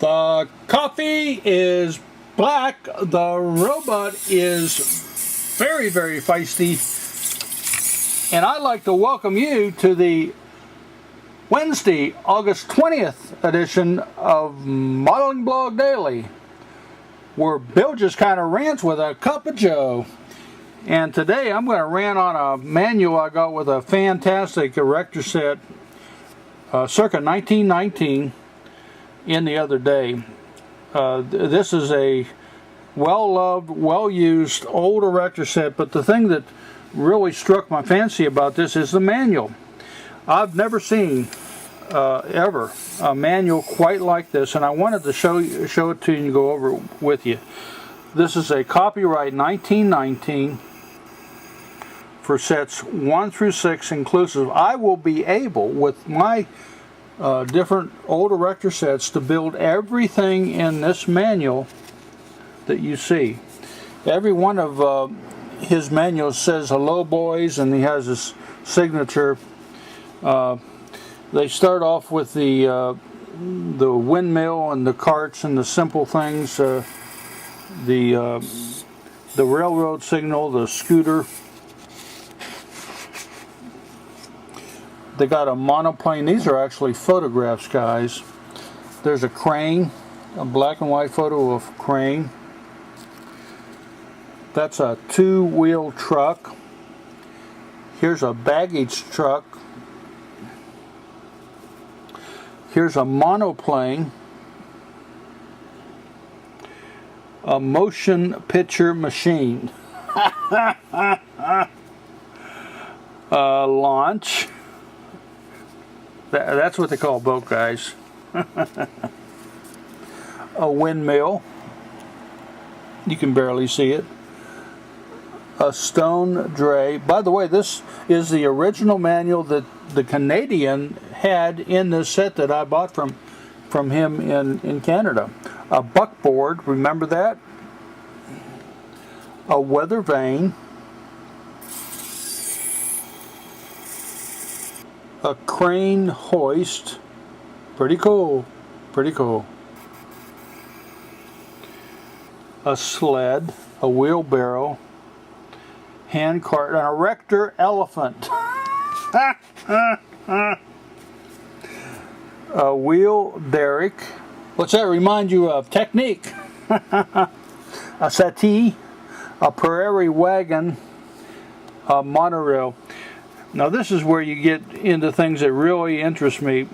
The coffee is black. The robot is very, very feisty. And I'd like to welcome you to the Wednesday, August 20th edition of Modeling Blog Daily, where Bill just kind of rants with a cup of joe. And today I'm going to rant on a manual I got with a fantastic Erector set circa 1919 in the other day. This is a well-loved, well-used old Erector set, but the thing that really struck my fancy about this is the manual. I've never seen ever a manual quite like this, and I wanted to show it to you and go over it with you. This is a copyright 1919 for sets 1 through 6 inclusive. I will be able, with my different old Erector sets, to build everything in this manual that you see. Every one of his manuals says "Hello, boys," and he has his signature. They start off with the windmill and the carts and the simple things, the railroad signal, the scooter. They got a monoplane. These are actually photographs, guys. There's a crane, a black and white photo of a crane. That's a two-wheel truck. Here's a baggage truck. Here's a monoplane. A motion picture machine. Launch. That's what they call a boat, guys. A windmill. You can barely see it. A stone dray. By the way, this is the original manual that the Canadian had in this set that I bought from him in Canada. A buckboard, remember that? A weather vane. A crane hoist. Pretty cool. Pretty cool. A sled. A wheelbarrow. Hand cart. An Erector elephant. A wheel derrick. What's that remind you of? Technique. A settee. A prairie wagon. A monorail. Now this is where you get into things that really interest me.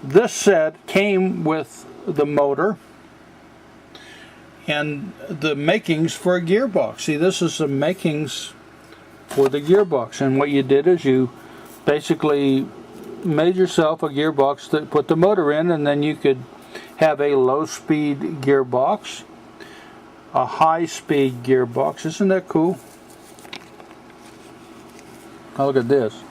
This set came with the motor and the makings for a gearbox. See, this is the makings for the gearbox, and what you did is you basically made yourself a gearbox that put the motor in, and then you could have a low-speed gearbox, a high-speed gearbox. Isn't that cool? Now look at this.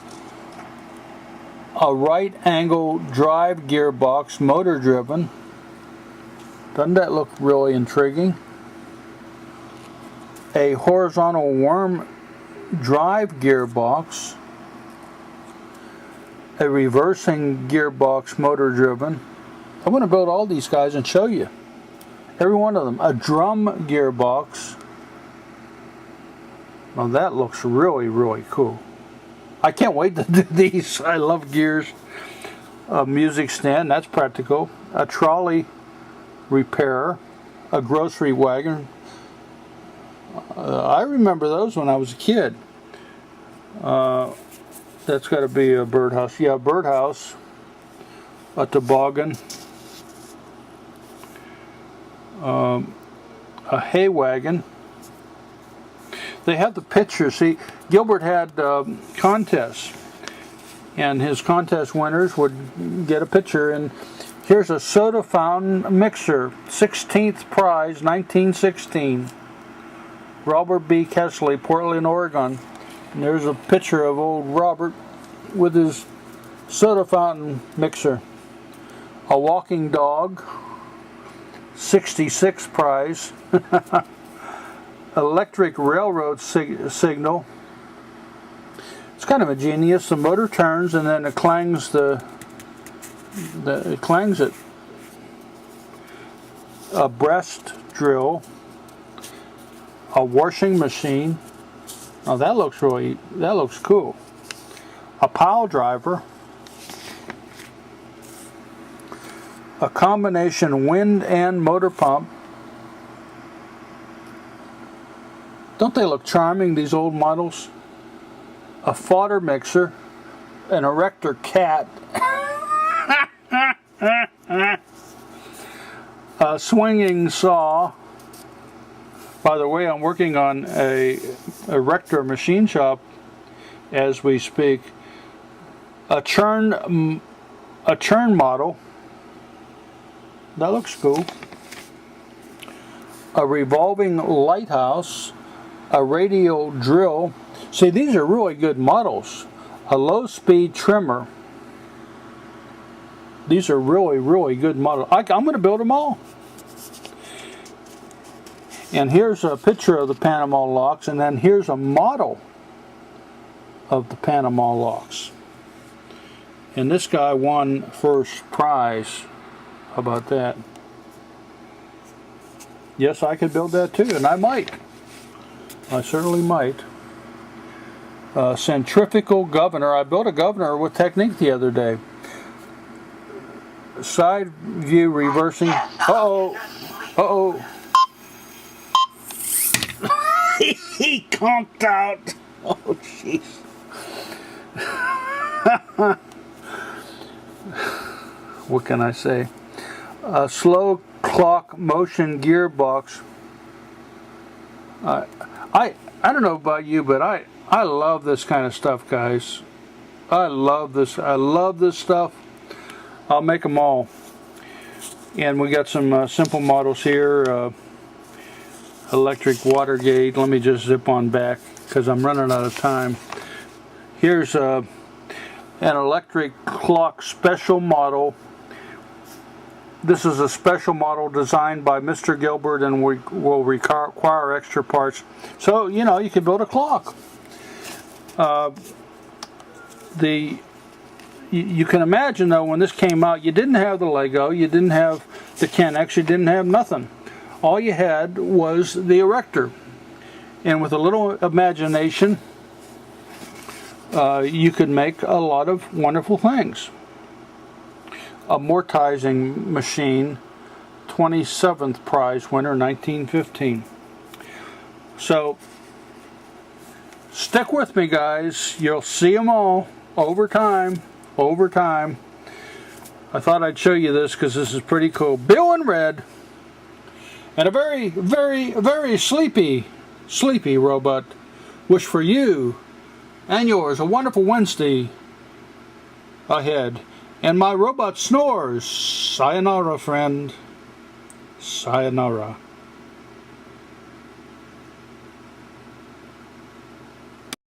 A right angle drive gearbox, motor driven. Doesn't that look really intriguing? A horizontal worm drive gearbox. A reversing gearbox, motor driven. I want to build all these guys and show you. Every one of them. A drum gearbox. Well, that looks really, really cool. I can't wait to do these. I love gears. A music stand, that's practical. A trolley repairer. A grocery wagon. I remember those when I was a kid. That's got to be a birdhouse. Yeah, a birdhouse. A toboggan. A hay wagon. They have the pictures. See, Gilbert had contests, and his contest winners would get a picture. And here's a soda fountain mixer, 16th prize, 1916. Robert B. Kessley, Portland, Oregon. And there's a picture of old Robert with his soda fountain mixer. A walking dog, 66th prize. Electric railroad signal. It's kind of ingenious. The motor turns and then it clangs it. a breast drill, a washing machine. Oh, that looks cool. A pile driver, a combination wind and motor pump. Don't they look charming, these old models? A fodder mixer, an Erector cat, a swinging saw. By the way, I'm working on a Erector machine shop as we speak. A churn model. That looks cool. A revolving lighthouse. A radial drill. See, these are really good models. A low-speed trimmer. These are really good models. I'm going to build them all. And here's a picture of the Panama locks, and then here's a model of the Panama locks. And this guy won first prize. How about that? Yes, I could build that too, and I might. I certainly might. Centrifugal governor. I built a governor with Technique the other day. Side view reversing. Uh-oh. Uh-oh. He conked out. Oh, jeez. What can I say? A slow clock motion gearbox. I don't know about you, but I love this kind of stuff, guys. I love this stuff. I'll make them all. And we got some simple models here. Electric water gauge. Let me just zip on back because I'm running out of time. Here's an electric clock special model. This is a special model designed by Mr. Gilbert and will require extra parts. So, you know, you can build a clock. You can imagine, though, when this came out, you didn't have the Lego, you didn't have the Kennex, you didn't have nothing. All you had was the Erector. And with a little imagination, you could make a lot of wonderful things. Amortizing machine, 27th prize winner, 1915. So, stick with me, guys. You'll see them all over time. I thought I'd show you this because this is pretty cool. Bill in red. And a very sleepy robot. Wish for you and yours a wonderful Wednesday ahead. And my robot snores. Sayonara, friend. Sayonara.